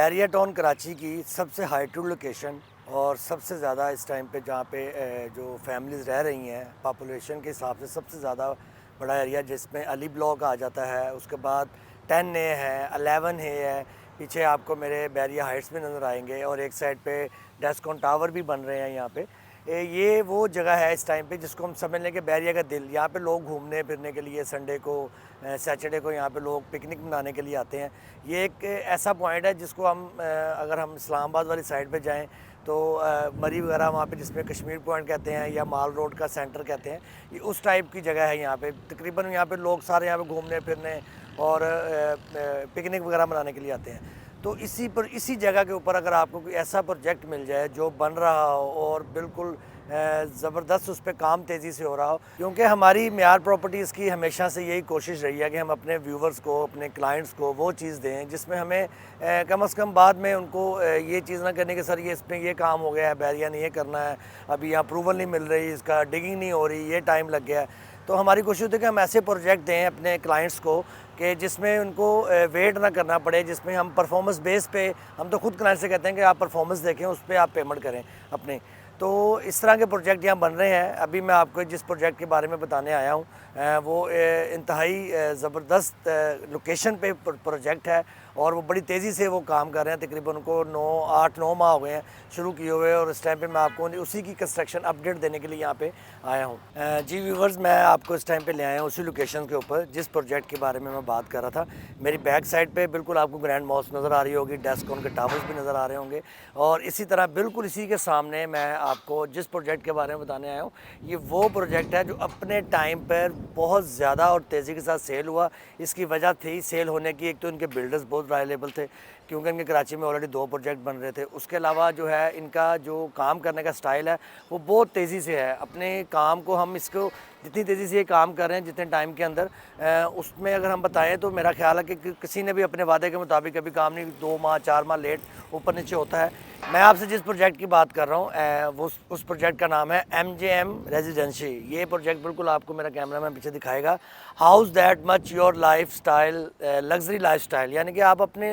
Bairiya town Karachi की सबसे हाईटेड location और सबसे ज़्यादा इस टाइम पे जहाँ पे जो फैमिलीज़ रह रही हैं पॉपुलेशन के हिसाब से सबसे ज़्यादा बड़ा एरिया जिसमें अली ब्लॉक आ जाता है। उसके बाद 10A है, 11A है, पीछे आपको मेरे बैरिया हाइट्स भी नज़र आएंगे और एक साइड पे डेस्कॉन टावर भी बन रहे हैं यहाँ पे। ये वो जगह है इस टाइम पे जिसको हम समझ लें कि बैरिया का दिल। यहाँ पे लोग घूमने फिरने के लिए संडे को सैटरडे को यहाँ पे लोग पिकनिक मनाने के लिए आते हैं। ये एक ऐसा पॉइंट है जिसको हम अगर हम इस्लामाबाद वाली साइड पे जाएं तो मरी वगैरह वहाँ पे जिसमें कश्मीर पॉइंट कहते हैं या माल रोड का सेंटर कहते हैं, ये उस टाइप की जगह है। यहाँ पे तकरीबन यहाँ पे लोग सारे यहाँ पे घूमने फिरने और पिकनिक वगैरह मनाने के लिए आते हैं। तो इसी जगह के ऊपर अगर आपको कोई ऐसा प्रोजेक्ट मिल जाए जो बन रहा हो और बिल्कुल ज़बरदस्त उस पर काम तेज़ी से हो रहा हो, क्योंकि हमारी मियार प्रॉपर्टीज़ की हमेशा से यही कोशिश रही है कि हम अपने व्यूवर्स को, अपने क्लाइंट्स को वो चीज़ दें जिसमें हमें कम से कम बाद में उनको ये चीज़ ना करने के सर ये इसमें ये काम हो गया है, बैरिया ने ये करना है, अभी यहाँ अप्रूवल नहीं मिल रही, इसका डिगिंग नहीं हो रही, ये टाइम लग गया है। तो हमारी कोशिश होती है कि हम ऐसे प्रोजेक्ट दें अपने क्लाइंट्स को कि जिसमें उनको वेट ना करना पड़े, जिसमें हम परफॉर्मेंस बेस पे, हम तो खुद क्लाइंट से कहते हैं कि आप परफॉर्मेंस देखें, उस पर आप पेमेंट करें अपने। तो इस तरह के प्रोजेक्ट यहाँ बन रहे हैं। अभी मैं आपको जिस प्रोजेक्ट के बारे में बताने आया हूँ वो इंतहाई ज़बरदस्त लोकेशन पे प्रोजेक्ट है और वो बड़ी तेज़ी से वो काम कर रहे हैं। तकरीबन उनको 8-9 माह हो गए हैं शुरू किए हुए और इस टाइम पे मैं आपको उसी की कंस्ट्रक्शन अपडेट देने के लिए यहाँ पे आया हूँ। जी व्यूवर्स, मैं आपको इस टाइम पे ले आया हूँ उसी लोकेशन के ऊपर जिस प्रोजेक्ट के बारे में मैं बात कर रहा था। मेरी बैक साइड पे बिल्कुल आपको ग्रैंड मॉस्क नज़र आ रही होगी, डेस्कॉन के टावर्स भी नज़र आ रहे होंगे और इसी तरह बिल्कुल इसी के सामने मैं आपको जिस प्रोजेक्ट के बारे में बताने आया हूँ, ये वो प्रोजेक्ट है जो अपने टाइम पर बहुत ज़्यादा और तेज़ी के साथ सेल हुआ। इसकी वजह थी सेल होने की, एक तो इनके बिल्डर्स बहुत रिलायबल थे क्योंकि इनके कराची में ऑलरेडी 2 प्रोजेक्ट बन रहे थे। उसके अलावा जो है इनका जो काम करने का स्टाइल है वो बहुत तेज़ी से है। अपने काम को हम इसको जितनी तेज़ी से ये काम कर रहे हैं जितने टाइम के अंदर उसमें अगर हम बताएं तो मेरा ख्याल है कि किसी ने भी अपने वादे के मुताबिक अभी काम नहीं, 2 माह 4 माह लेट ऊपर नीचे होता है। मैं आपसे जिस प्रोजेक्ट की बात कर रहा हूँ वो उस प्रोजेक्ट का नाम है MJM रेजिडेंसी। ये प्रोजेक्ट बिल्कुल आपको मेरा कैमरा मैन पीछे दिखाएगा। House that much your life style, luxury life style, यानी कि आप अपने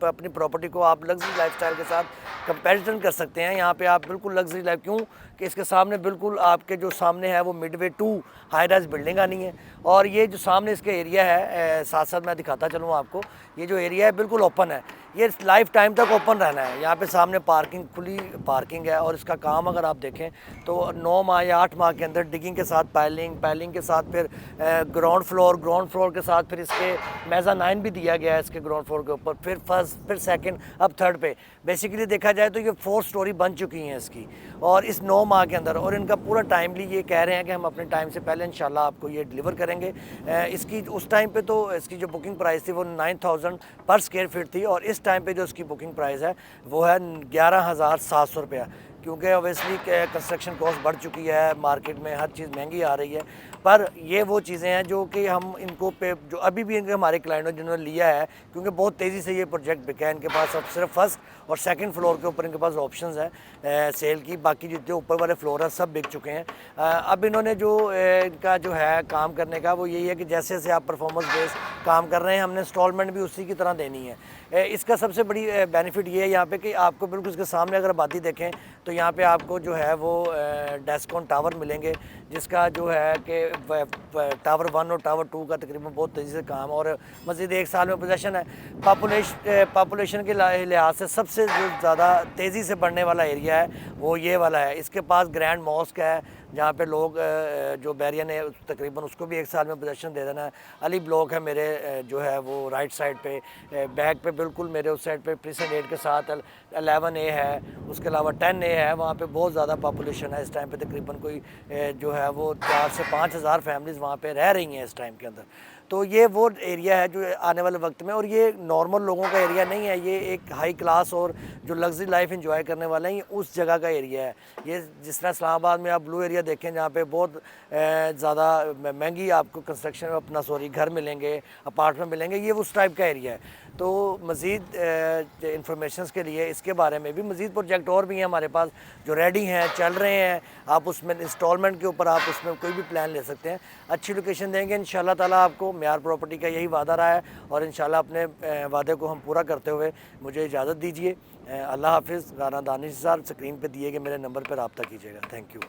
अपनी प्रॉपर्टी को आप लग्जरी लाइफ स्टाइल के साथ कंपैरिजन कर सकते हैं। यहाँ पे आप बिल्कुल लग्जरी लाइफ, क्यों कि इसके सामने बिल्कुल आपके जो सामने है वो मिडवे 2 हाई राइज बिल्डिंग आनी है और ये जो सामने इसका एरिया है साथ साथ मैं दिखाता चलूँ आपको, ये जो एरिया है बिल्कुल ओपन है, ये लाइफ टाइम तक ओपन रहना है। यहाँ पे सामने पार्किंग, खुली पार्किंग है और इसका काम अगर आप देखें तो 9 माह या 8 माह के अंदर डिगिंग के साथ पाइलिंग के साथ फिर ग्राउंड फ्लोर के साथ फिर इसके मेज़ानाइन भी दिया गया है इसके ग्राउंड फ्लोर के ऊपर, फिर फर्स्ट, फिर सेकंड, अब थर्ड पे। बेसिकली देखा जाए तो ये 4 स्टोरी बन चुकी हैं इसकी और इस 9 माह के अंदर, और इनका पूरा टाइमली ये कह रहे हैं कि हम अपने टाइम से पहले इंशाल्लाह आपको ये डिलीवर करेंगे। इसकी उस टाइम पे तो इसकी जो बुकिंग प्राइस थी वो 9000 पर स्क्वायर फीट थी और इस टाइम पे जो इसकी बुकिंग प्राइस है वो है 11700 रुपया, क्योंकि ओबियसली कंस्ट्रक्शन कॉस्ट बढ़ चुकी है, मार्केट में हर चीज़ महंगी आ रही है। पर ये वो चीज़ें हैं जो कि हम इनको पे जो अभी भी इनके हमारे क्लाइंटों जिन्होंने लिया है, क्योंकि बहुत तेज़ी से ये प्रोजेक्ट बिका है इनके पास। अब सिर्फ फर्स्ट और सेकंड फ्लोर के ऊपर इनके पास ऑप्शंस हैं सेल की, बाकी जितने ऊपर वाले फ्लोर हैं सब बिक चुके हैं। अब इन्होंने जो इनका जो है काम करने का वो यही है कि जैसे जैसे आप परफॉर्मेंस बेस काम कर रहे हैं हमने इंस्टॉलमेंट भी उसी की तरह देनी है। इसका सबसे बड़ी बेनिफिट ये है यहाँ पे कि आपको बिल्कुल इसके सामने अगर आबादी देखें तो यहाँ पे आपको जो है वो डेस्कॉन टावर मिलेंगे, जिसका जो है कि टावर 1 और टावर 2 का तकरीबन बहुत तेज़ी से काम और मज़ीद 1 साल में पोजेशन है। पॉपुलेशन के लिहाज से सबसे जो ज़्यादा तेज़ी से बढ़ने वाला एरिया है वो ये वाला है। इसके पास ग्रैंड मॉस्क है जहाँ पे लोग जो बैरिया ने तकरीबन उसको भी 1 साल में पोजेशन दे देना है। अली ब्लॉक है मेरे जो है वो राइट साइड पे, बैक पे बिल्कुल मेरे उस साइड पे प्रिसन 8 के साथ 11A है, उसके अलावा 10A है। वहाँ पे बहुत ज़्यादा पॉपुलेशन है इस टाइम पे, तकरीबन कोई जो है वो 4 से 5000 फैमिलीज़ वहाँ पे रह रही हैं इस टाइम के अंदर। तो ये वो एरिया है जो आने वाले वक्त में, और ये नॉर्मल लोगों का एरिया नहीं है, ये एक हाई क्लास और जो लग्जरी लाइफ एंजॉय करने वाले हैं, ये उस जगह का एरिया है। ये जिस तरह इस्लामाबाद में आप ब्लू एरिया एरिया देखें जहाँ पे बहुत ज़्यादा महंगी आपको कंस्ट्रक्शन अपना घर मिलेंगे, अपार्टमेंट मिलेंगे, ये उस टाइप का एरिया है। तो मज़ीद इंफॉर्मेशन के लिए इसके बारे में भी मज़ीद प्रोजेक्ट और भी हैं हमारे पास जो रेडी हैं, चल रहे हैं। आप उसमें इंस्टॉलमेंट के ऊपर आप उसमें कोई भी प्लान ले सकते हैं। अच्छी लोकेशन देंगे इंशाल्लाह ताला आपको। म्यार प्रॉपर्टी का यही वादा रहा है और इंशाल्लाह अपने वादे को हम पूरा करते हुए मुझे इजाज़त दीजिए। अल्लाह हाफ़िज़। राना दानिश साहब, स्क्रीन पे दिए गए मेरे नंबर पर रब्ता कीजिएगा। Thank you.